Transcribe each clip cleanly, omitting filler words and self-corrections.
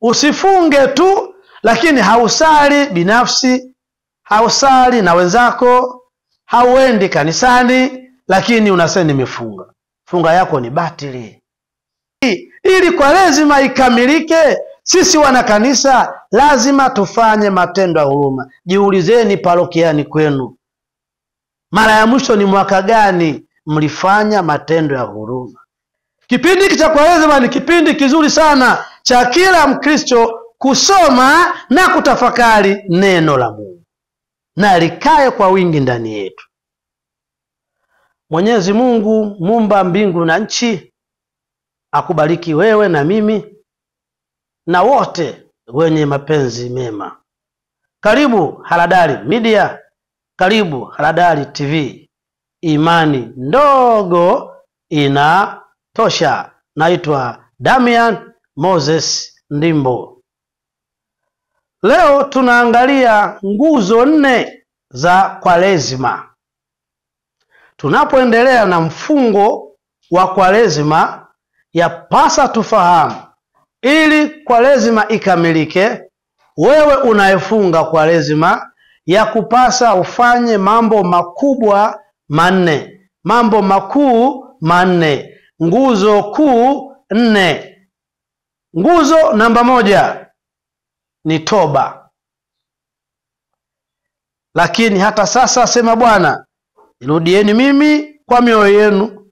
Usifunge tu lakini hausali binafsi, hausali na wenzako, hauendi kanisani lakini unasema nimefunga. Funga yako ni batili. Ili Kwaresima ikamilike, sisi wana kanisa lazima tufanye matendo ya huruma. Jiulizeni parokiani kwenu, mara ya mwisho ni mwaka gani mlifanya matendo ya huruma? Kipindi cha Kwaresima ni kipindi kizuri sana cha kila Mkristo kusoma na kutafakari neno la Mungu, na likae kwa wingi ndani yetu. Mwenyezi Mungu muumba mbingu na nchi akubariki wewe na mimi na wote wenye mapenzi mema. Karibu Haradali Media, karibu Haradali TV. Imani ndogo inatosha. Naitwa Damian Moses Ndimbo. Leo tunaangalia nguzo 4 za Kwaresima. Tunapoendelea na mfungo wa Kwaresima, yapasa tufahamu ili Kwaresima ikamilike, wewe unayefunga Kwaresima ya kupasa ufanye mambo makubwa 4, mambo makuu 4, nguzo kuu 4. Nguzo namba 1 ni toba. Lakini hata sasa, sema Bwana, nirudieni mimi kwa mioyo yenu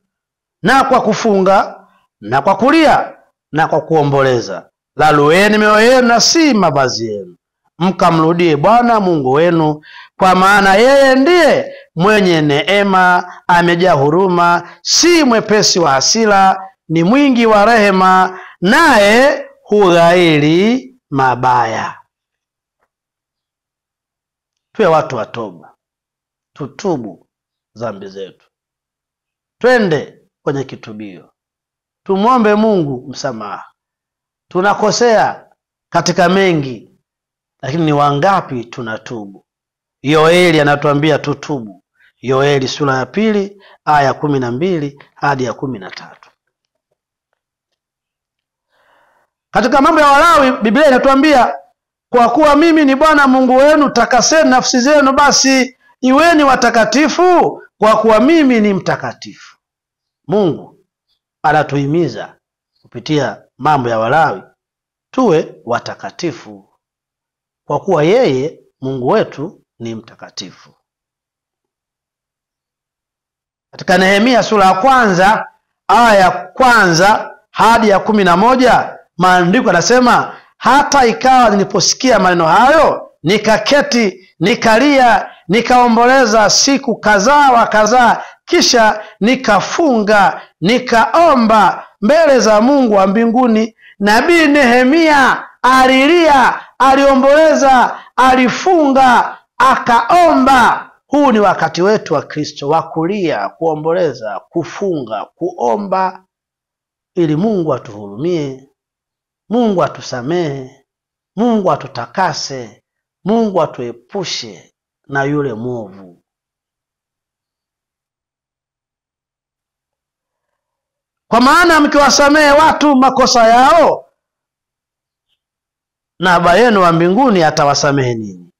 na kwa kufunga na kwa kulia na kwa kuomboleza. Lalueni mioyo yenu na si mavazi yenu, mkamrudie Bwana Mungu wenu, kwa maana yeye ndiye mwenye neema, amejaa huruma, si mwepesi wa hasira, ni mwingi wa rehema, naye hughairi mabaya. Tuwe watu wa toba, tutubu dhambi zetu, twende kwenye kitubio, tumwombe Mungu msamaha. Tunakosea katika mengi, lakini ni wangapi tunatubu? Yoeli anatuambia tutubu. Yoeli sura ya 2 aya 12 hadi ya 13. Katika mambo ya Walawi Biblia inatuambia, kwa kuwa mimi ni Bwana Mungu wenu, takaseni nafsi zenu, basi iweni watakatifu, kwa kuwa mimi ni mtakatifu. Mungu anatuhimiza kupitia mambo ya Walawi tuwe watakatifu, kwa kuwa yeye Mungu wetu ni mtakatifu. Katika Nehemia sura ya 1 aya ya 1 hadi ya 11, maandiko yanasema, hata ikawa niliposikia maneno hayo, nikaketi, nikalia, nikaomboleza siku kadhaa wa kadhaa, kisha nikafunga, nikaomba mbele za Mungu wa mbinguni. Nabii Nehemia alilia, aliomboleza, alifunga, akaomba. Huu ni wakati wetu wa Kristo wa kulia, kuomboleza, kufunga, kuomba, ili Mungu atuhurumie, Mungu atusamehe, Mungu atutakase, Mungu atuepushe na yule mwovu. Kwa maana mkiwasamehe watu makosa yao, na Baba yenu wa mbinguni atawasamehe ninyi.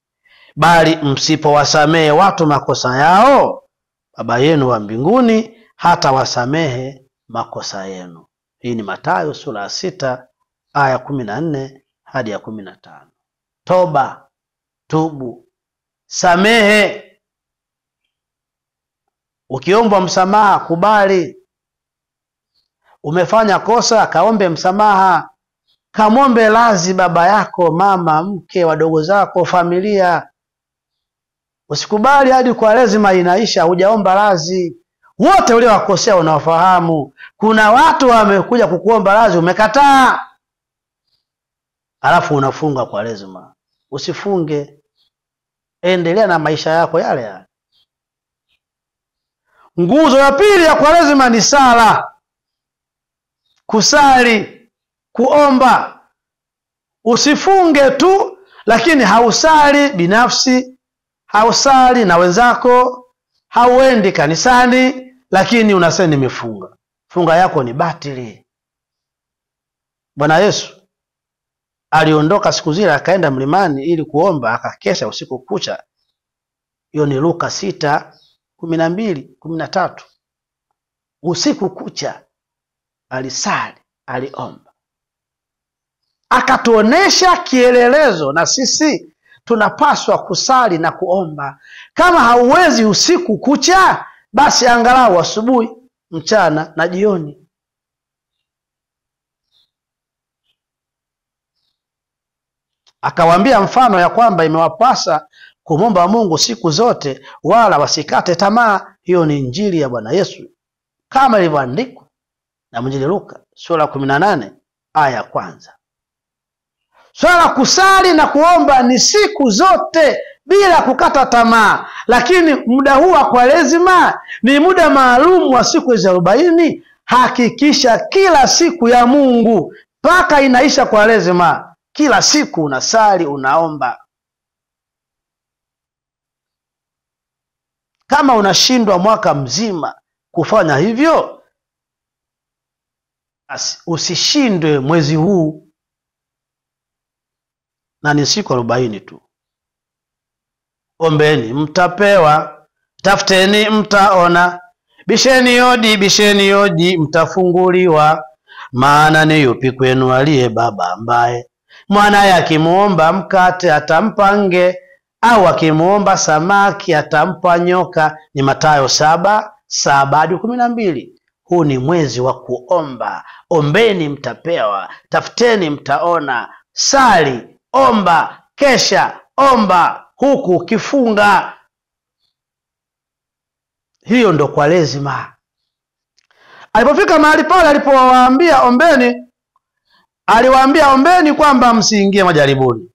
Bali msipowasamehe watu makosa yao, Baba yenu wa mbinguni hatawasamehe makosa yenu. Hii ni Mathayo sura ya 6 aya 14 hadi ya 15. Toba, tubu, samehe. Ukiombwa msamaha, kubali. Umefanya kosa, kaombe msamaha. Kamwombe radhi baba yako, mama, mke, wadogo zako, familia. Usikubali hadi Kwaresima inaisha hujaomba radhi. Wote uliowakosea unawafahamu. Kuna watu wamekuja kukuomba radhi, umekataa, alafu unafunga Kwaresima. Usifunge, endelea na maisha yako yale yale. Nguzo ya pili ya Kwaresima ni sala. Kusali, kuomba. Usifunge tu lakini hausali binafsi, hausali na wenzako, hauendi kanisani lakini unasema nimefunga. funga yako ni batili. Bwana Yesu aliondoka siku zile akaenda mlimani ili kuomba, akakesha usiku kucha. Hiyo ni Luka 6:12-13. Usiku kucha alisali, aliomba. Akatuonesha kielelezo, na sisi tunapaswa kusali na kuomba. Kama hauwezi usiku kucha, basi angalau asubuhi, mchana na jioni. Akawaambia mfano ya kwamba imewapasa kumwomba Mungu siku zote, wala wasikate tamaa. Hiyo ni Injili ya Bwana Yesu kama ilivyoandikwa na mwinjili Luka sura 18 aya ya 1. Swala la kusali na kuomba ni siku zote bila kukata tamaa, lakini muda huu wa Kwaresima ni muda maalum wa siku 40. Hakikisha kila siku ya Mungu mpaka inaisha Kwaresima, kila siku unasali, unaomba. Kama unashindwa mwaka mzima kufanya hivyo, basi usishindwe mwezi huu, na ni siku 40 tu. Ombeni mtapewa, tafuteni mtaona, bisheni hodi mtafunguliwa. Maana ni yupi kwenu aliye baba ambaye mwanaye akimuomba mkate atampa nge, au akimuomba samaki atampa nyoka? Ni Mathayo 7:7-12. Huu ni mwezi wa kuomba. Ombeni mtapewa, tafuteni mtaona. Sali, omba, kesha, omba huku ukifunga. Hiyo ndo Kwaresima. Alipofika mahali pale, alipowaambia ombeni, aliwaambia ombeni kwamba msiingie majaribuni.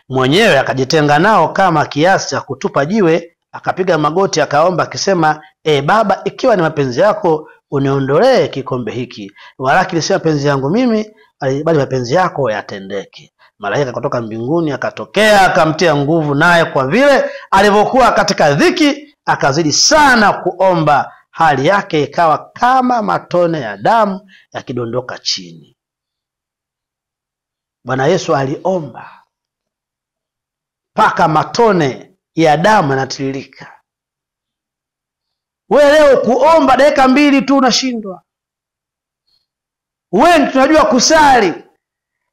Mwenyewe akajitenga nao kama kiasi cha kutupa jiwe, akapiga magoti akaomba akisema, Baba, ikiwa ni mapenzi yako uniondolee kikombe hiki, walakini si mapenzi yangu mimi, bali mapenzi yako yatendeke. Malaika kutoka mbinguni akatokea akamtia nguvu, naye kwa vile alivyokuwa katika dhiki akazidi sana kuomba, hali yake ikawa kama matone ya damu yakidondoka chini. Bwana Yesu aliomba mpaka matone ya damu yanatiririka. Wewe leo kuomba dakika 2 tu unashindwa. Wengi tunajua kusali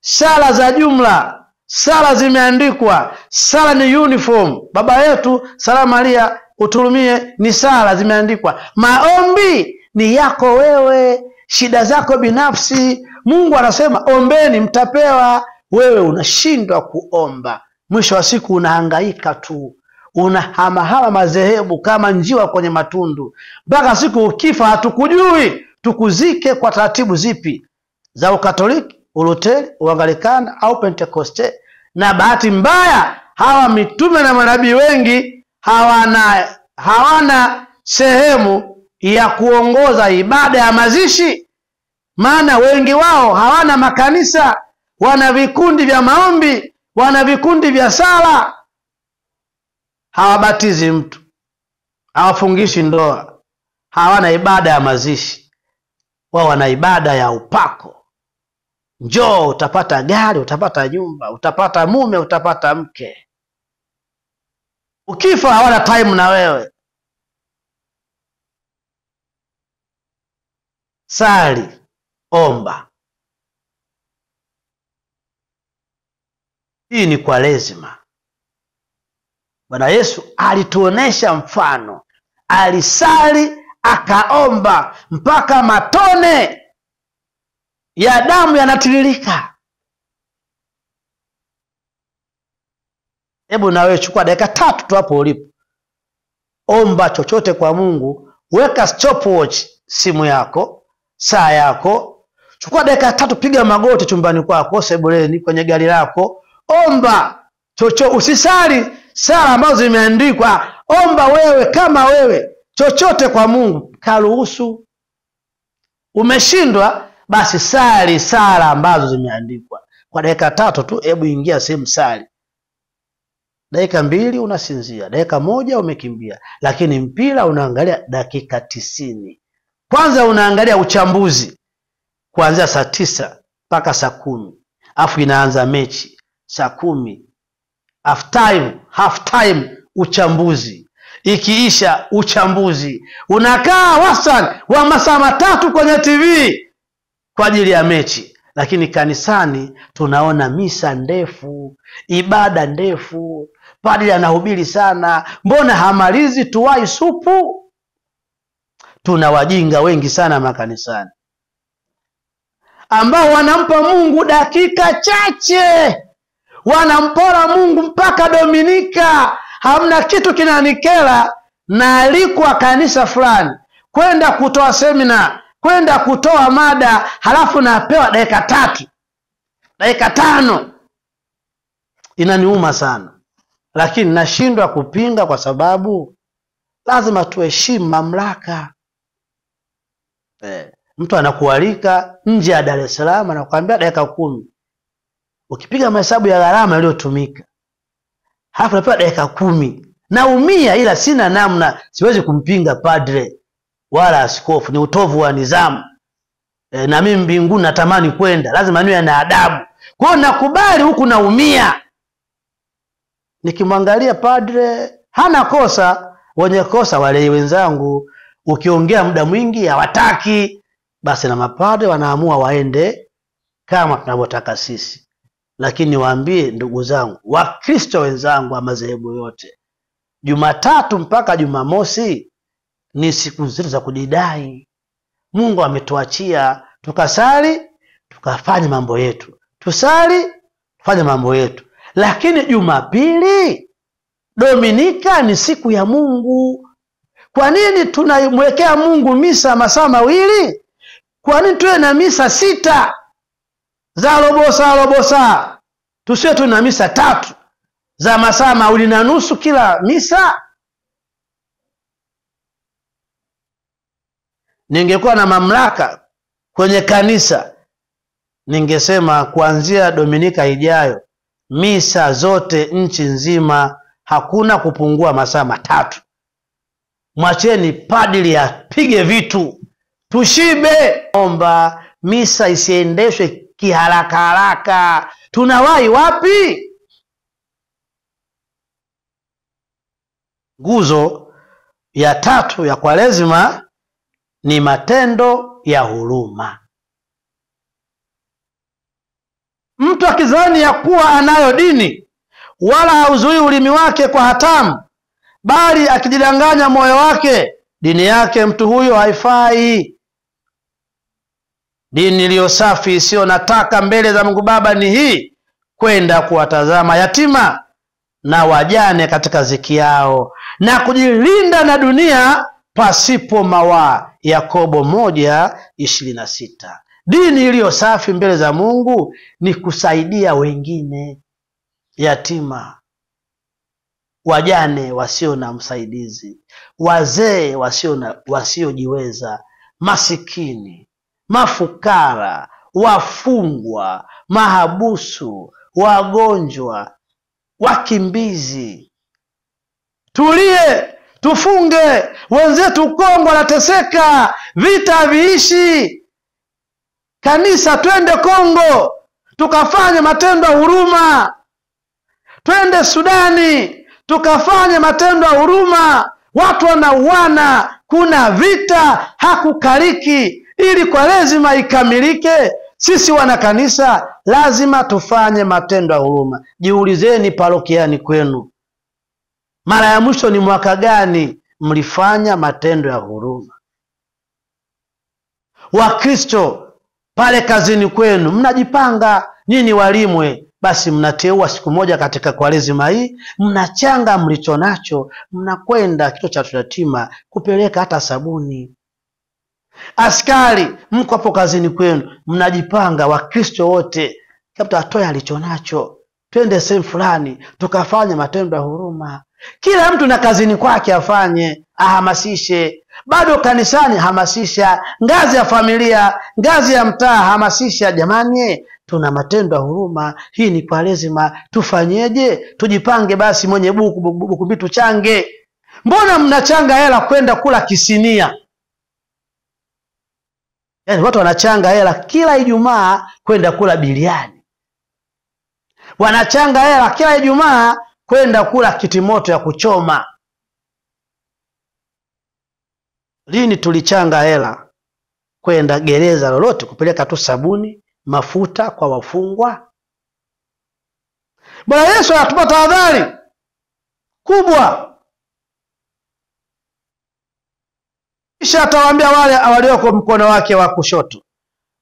sala za jumla, sala zimeandikwa, sala ni uniform. Baba yetu, Salamu Maria, uturumie, ni sala zimeandikwa. Maombi ni yako wewe, shida zako binafsi. Mungu anasema ombeni mtapewa. Wewe unashindwa kuomba, mwisho wa siku unahangaika tu, unahamahama madhehebu kama njiwa kwenye matundu, mpaka siku ukifa hatukujui tukuzike kwa taratibu zipi, za Ukatoliki, Uluteri, Uanglikana au Pentekoste. Na bahati mbaya hawa mitume na manabii wengi hawana sehemu ya kuongoza ibada ya mazishi, maana wengi wao hawana makanisa, wana vikundi vya maombi, wana vikundi vya sala. Hawabatizi mtu, hawafungishi ndoa, hawana ibada ya mazishi. Wao wana ibada ya upako. Njoo utapata gari, utapata nyumba, utapata mume, utapata mke. Ukifa hawana time na wewe. Sali, omba. Hii ni Kwaresima. Bwana Yesu alituonesha mfano, alisali akaomba mpaka matone ya damu yanatiririka. Hebu na wewe chukua dakika 3 tu hapo ulipo, omba chochote kwa Mungu. Weka stopwatch simu yako, saa yako, chukua dakika 3, piga magoti chumbani kwako, sebuleni, kwenye gari lako, omba chochote. Usisali sala ambazo zimeandikwa, omba wewe kama wewe, chochote kwa Mungu karuhusu. Umeshindwa, basi sali sala ambazo zimeandikwa kwa dakika 3 tu. Hebu ingia sehemu sali, dakika 2 unasinzia, dakika 1 umekimbia, lakini mpira unaangalia dakika 90. Kwanza unaangalia uchambuzi kuanzia saa 9 mpaka saa 10. Afu inaanza mechi saa 10. Half time uchambuzi. Ikiisha uchambuzi. Unakaa wastani wa masaa 3 kwenye TV kwa ajili ya mechi. Lakini kanisani tunaona misa ndefu, ibada ndefu, padri anahubiri sana, mbona hamalizi tuwai supu? Tuna wajinga wengi sana makanisani ambao wanampa Mungu dakika chache, wanampora Mungu mpaka Dominika. Hamna kitu kinanikera na alikuwa kanisa fulani kwenda kutoa semina, kwenda kutoa mada, halafu napewa dakika 3, dakika 5. Inaniuma sana, lakini nashindwa kupinga kwa sababu lazima tuheshimu mamlaka. Mtu anakualika nje ya Dar es Salaam anakuambia dakika 10. Ukipiga mahesabu ya gharama iliyotumika, halafu napewa dakika 10. Naumia, ila sina namna, siwezi kumpinga padre wala askofu, ni utovu wa nidhamu. Na mimi mbinguni natamani kwenda, lazima niwe na adabu. Kwa hiyo nakubali huku naumia. Nikimwangalia padre hana kosa, wenye kosa wale wenzangu. Ukiongea muda mwingi hawataki, basi na mapadre wanaamua waende kama tunavyotaka sisi. Lakini waambie ndugu zangu, Wakristo wenzangu wa madhehebu yote, Jumatatu mpaka Jumamosi ni siku zetu za kujidai. Mungu ametuachia tukasali, tukafanye mambo yetu. Tusali, tufanye mambo yetu. Lakini Jumapili, Dominika ni siku ya Mungu. Kwa nini tunamwekea Mungu misa masaa 2? Kwa nini tuwe na misa 6 za robo saa? Tusiwe tu na misa 3 za masaa 2.5 kila misa? Ningekuwa na mamlaka kwenye kanisa, ningesema kuanzia Dominika ijayo, misa zote nchi nzima hakuna kupungua masaa 3. Mwacheni padri apige vitu, tushibe. Omba misa isiendeshwe kiharaka haraka. Tunawahi wapi? Nguzo ya 3 ya Kwaresima ni matendo ya huruma. Mtu akidhani ya kuwa anayo dini, wala hauzuii ulimi wake kwa hatamu, bali akijidanganya moyo wake, dini yake mtu huyo haifai. Dini iliyo safi isiyo nataka mbele za Mungu Baba ni hii: kwenda kuwatazama yatima na wajane katika ziki yao, na kujilinda na dunia pasipo mawaa. Yakobo 1:26. Dini iliyo safi mbele za Mungu ni kusaidia wengine, yatima, wajane wasio na msaidizi, wazee wasiojiweza, masikini, mafukara, wafungwa, mahabusu, wagonjwa, wakimbizi. Tulie, tufunge. Wenzetu Kongo wanateseka, vita viishi. Kanisa, twende Kongo tukafanye matendo ya huruma. Twende Sudani tukafanye matendo ya huruma. Watu wanauana, kuna vita, hakukaliki. Ili Kwaresima ikamilike, sisi wana kanisa lazima tufanye matendo ya huruma. Jiulizeni parokiani kwenu, mara ya mwisho ni mwaka gani mlifanya matendo ya huruma? Wakristo pale kazini kwenu mnajipanga, nyinyi walimwe, basi mnateua siku moja katika Kwaresima hii, mnachanga mlicho nacho, mnakwenda kituo cha yatima kupeleka hata sabuni. Askari mko hapo kazini kwenu, mnajipanga Wakristo wote, kabla atoe alicho nacho, twende sehemu fulani tukafanye matendo ya huruma. Kila mtu na kazini kwake afanye, ahamasishe. Bado kanisani hamasisha, ngazi ya familia, ngazi ya mtaa hamasisha. Jamani, tuna matendo ya huruma, hii ni Kwaresima, tufanyeje? Tujipange basi, mwenye buku mbitu change. Mbona mnachanga hela kwenda kula kisinia? Yaani watu wanachanga hela kila Ijumaa kwenda kula biriani. Wanachanga hela kila Ijumaa kwenda kula kitimoto ya kuchoma. Lini tulichanga hela kwenda gereza lolote kupeleka tu sabuni, mafuta kwa wafungwa? Bwana Yesu anatupa tahadhari kubwa. Kisha atawaambia wale walioko mkono wake wa kushoto,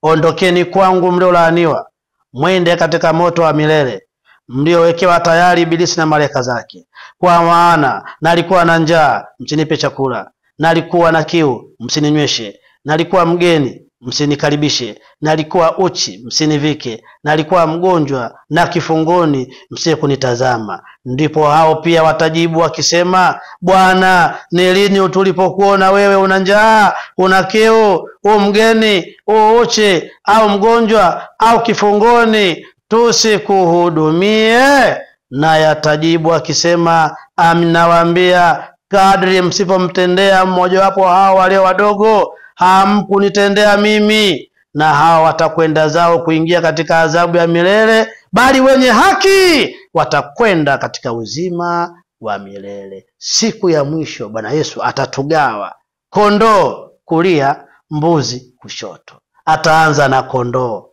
ondokeni kwangu mliolaaniwa, mwende katika moto wa milele mliowekewa tayari ibilisi na malaika zake. Kwa maana nalikuwa na njaa, msinipe chakula; nalikuwa na kiu, msininyweshe; nalikuwa mgeni, msinikaribishe; nalikuwa uchi, msinivike; nalikuwa mgonjwa na kifungoni, msije kunitazama. Ndipo hao pia watajibu wakisema, Bwana, ni lini tulipokuona wewe una njaa, una kiu, mgeni, uchi, au mgonjwa, au kifungoni, tusikuhudumie? Naye atajibu akisema, amin nawaambia, kadri msipomtendea mmojawapo hao walio wadogo, hamkunitendea mimi. Na hao watakwenda zao kuingia katika adhabu ya milele, bali wenye haki watakwenda katika uzima wa milele. Siku ya mwisho Bwana Yesu atatugawa kondoo kulia, mbuzi kushoto. Ataanza na kondoo.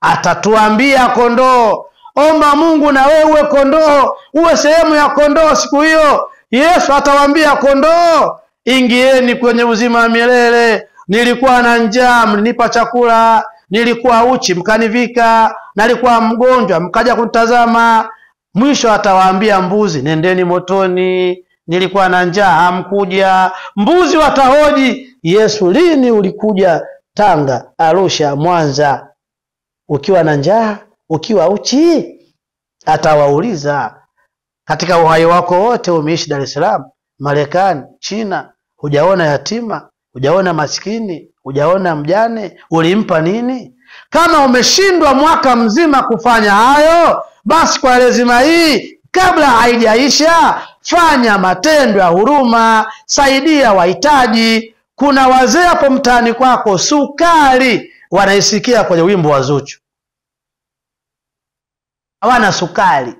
Atatuambia kondoo, omba Mungu na wewe uwe kondoo, uwe sehemu ya kondoo siku hiyo. Yesu atawaambia kondoo, ingieni kwenye uzima wa milele. Nilikuwa na njaa, mlinipa chakula; nilikuwa uchi, mkanivika; nalikuwa mgonjwa, mkaja kunitazama. Mwisho atawaambia mbuzi, nendeni motoni. Nilikuwa na njaa, hamkuja. Mbuzi watahoji, Yesu, lini ulikuja Tanga, Arusha, Mwanza ukiwa na njaa, ukiwa uchi? Atawauliza, katika uhai wako wote umeishi Dar es Salaam, Marekani, China, hujaona yatima, hujaona maskini, hujaona mjane? Ulimpa nini? Kama umeshindwa mwaka mzima kufanya hayo, basi kwa lazima hii kabla haijaisha, fanya matendo ya huruma, saidia wahitaji. Kuna wazee hapo mtaani kwako sukari wanaisikia kwenye wimbo wa Zuchu, hawana sukari.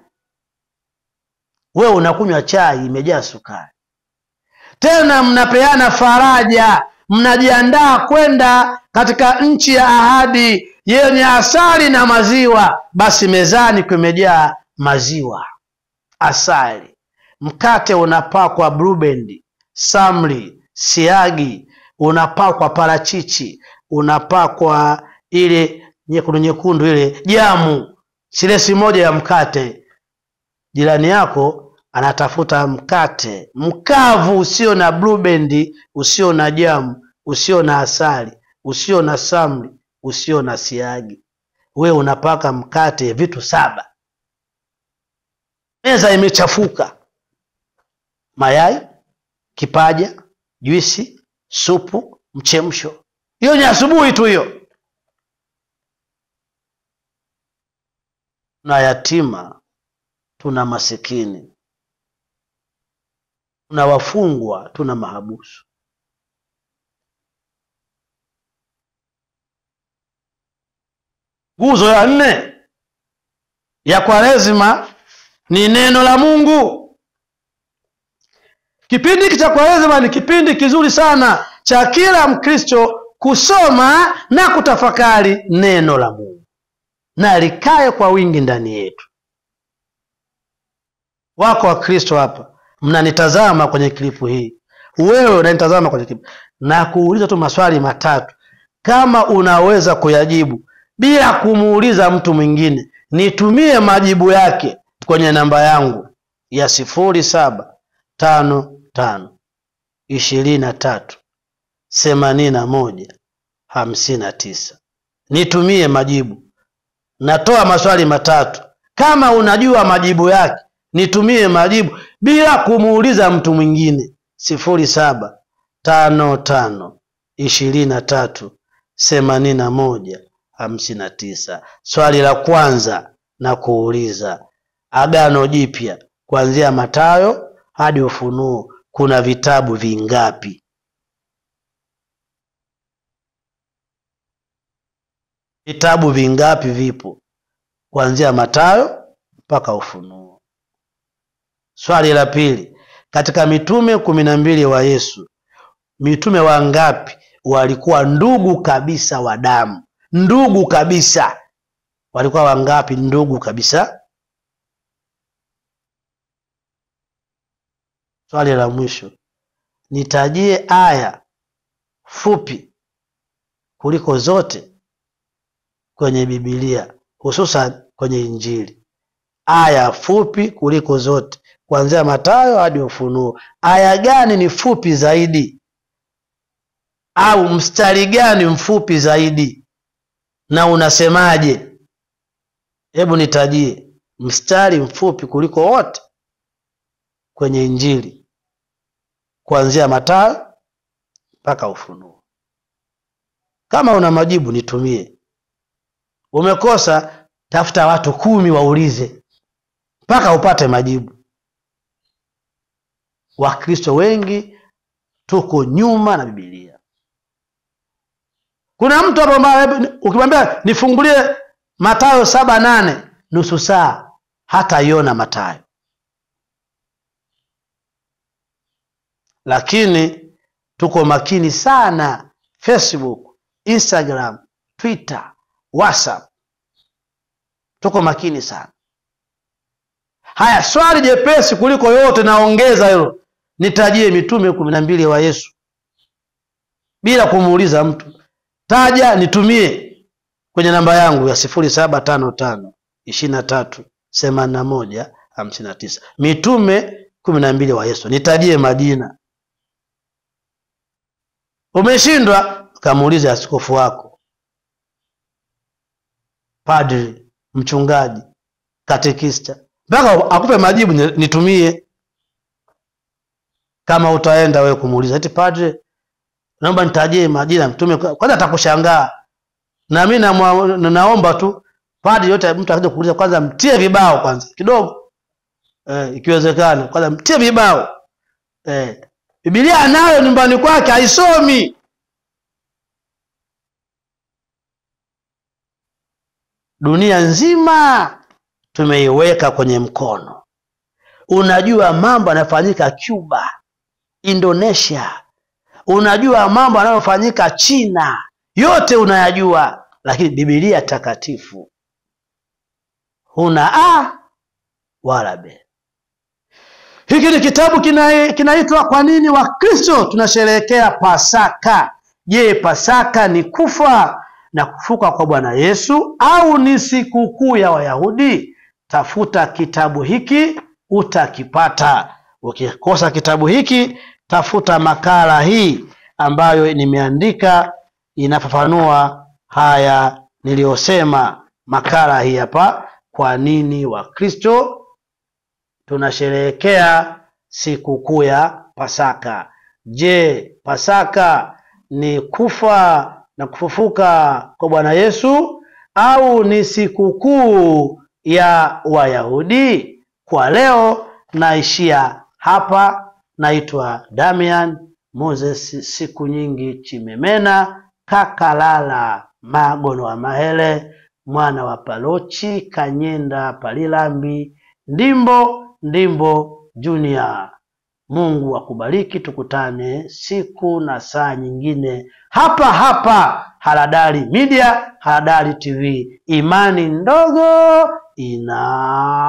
Wewe unakunywa chai imejaa sukari. Tena mnapeana faraja, mnajiandaa kwenda katika nchi ya ahadi yenye asali na maziwa. Basi mezani kumejaa maziwa, asali, mkate unapakwa bluebendi, samli, siagi, unapakwa parachichi, unapakwa ile nyekundu nyekundu ile jamu, silesi moja ya mkate. Jirani yako anatafuta mkate mkavu usio na bluebendi, usio na jamu, usio na asali, usio na samli, usio na siagi. Wewe unapaka mkate vitu 7. Meza imechafuka. Mayai, kipaja, juisi, supu, mchemsho. Hiyo ni asubuhi tu hiyo. Tuna yatima, tuna masikini, tuna wafungwa, tuna mahabusu. Nguzo ya 4 ya Kwaresima ni neno la Mungu. Kipindi cha Kwaresima ni kipindi kizuri sana cha kila Mkristo kusoma na kutafakari neno la Mungu, na likae kwa wingi ndani yetu. Wako wa Kristo hapa mnanitazama kwenye klipu hii, wewe unanitazama kwenye klipu, na kuuliza tu maswali 3. Kama unaweza kuyajibu bila kumuuliza mtu mwingine, nitumie majibu yake kwenye namba yangu ya 0755238159. Nitumie majibu. Natoa maswali 3. Kama unajua majibu yake, nitumie majibu bila kumuuliza mtu mwingine. 0755238159. Swali la kwanza na kuuliza, Agano Jipya kuanzia Mathayo hadi Ufunuo kuna vitabu vingapi? Vitabu vingapi vipo kuanzia Mathayo mpaka Ufunuo? Swali la pili, katika mitume 12 wa Yesu, mitume wangapi walikuwa ndugu kabisa wa damu? Ndugu kabisa. Walikuwa wangapi ndugu kabisa? Swali la mwisho, nitajie aya fupi kuliko zote kwenye Biblia, hususan kwenye Injili. Aya fupi kuliko zote kuanzia Mathayo hadi Ufunuo. Aya gani ni fupi zaidi? Au mstari gani mfupi zaidi? Na unasemaje? Hebu nitajie mstari mfupi kuliko wote kwenye Injili kuanzia Mathayo mpaka Ufunuo. Kama una majibu nitumie. Umekosa, tafuta watu 10 waulize mpaka upate majibu. Wakristo wengi tuko nyuma na Biblia. Kuna mtu hapo ukimwambia nifungulie Mathayo 7:8, nusu saa hata iona Mathayo. Lakini tuko makini sana Facebook, Instagram, Twitter, WhatsApp. Tuko makini sana. Haya, swali jepesi kuliko yote naongeza hilo. Nitajie mitume 12 wa Yesu. Bila kumuuliza mtu. Taja, nitumie kwenye namba yangu ya 0755 23 81 59. Mitume 12 wa Yesu. Nitajie majina. Umeshindwa, kamuulize askofu wako, padri, mchungaji, katekista, mpaka akupe majibu nitumie. Kama utaenda wewe kumuuliza eti padri, naomba nitajie majina mtume, kwanza atakushangaa. Na mimi naomba tu padri yote mtu akija kuuliza kwanza mtie vibao kwanza kidogo. Ikiwezekana kwanza mtie vibao. Biblia anayo nyumbani kwake, haisomi. Dunia nzima tumeiweka kwenye mkono. Unajua mambo yanayofanyika Cuba, Indonesia. Unajua mambo yanayofanyika China. Yote unayajua, lakini Biblia takatifu huna a wala b. Hiki ni kitabu kinaitwa Kwa nini Wakristo tunasherehekea Pasaka? Je, Pasaka ni kufa na kufuka kwa Bwana Yesu au ni sikukuu ya Wayahudi? Tafuta kitabu hiki utakipata. Ukikosa kitabu hiki, tafuta makala hii ambayo nimeandika, inafafanua haya niliyosema. Makala hii hapa, Kwa nini Wakristo tunasherehekea sikukuu ya Pasaka. Je, Pasaka ni kufa na kufufuka kwa Bwana Yesu au ni sikukuu ya Wayahudi? Kwa leo naishia hapa. Naitwa Damian Moses Siku Nyingi Chimemena, Kakalala Magono wa Mahele, mwana wa Palochi Kanyenda Palilambi, Ndimbo Junior. Mungu akubariki, tukutane siku na saa nyingine hapa hapa Haradali Media, Haradali TV. Imani ndogo inatosha.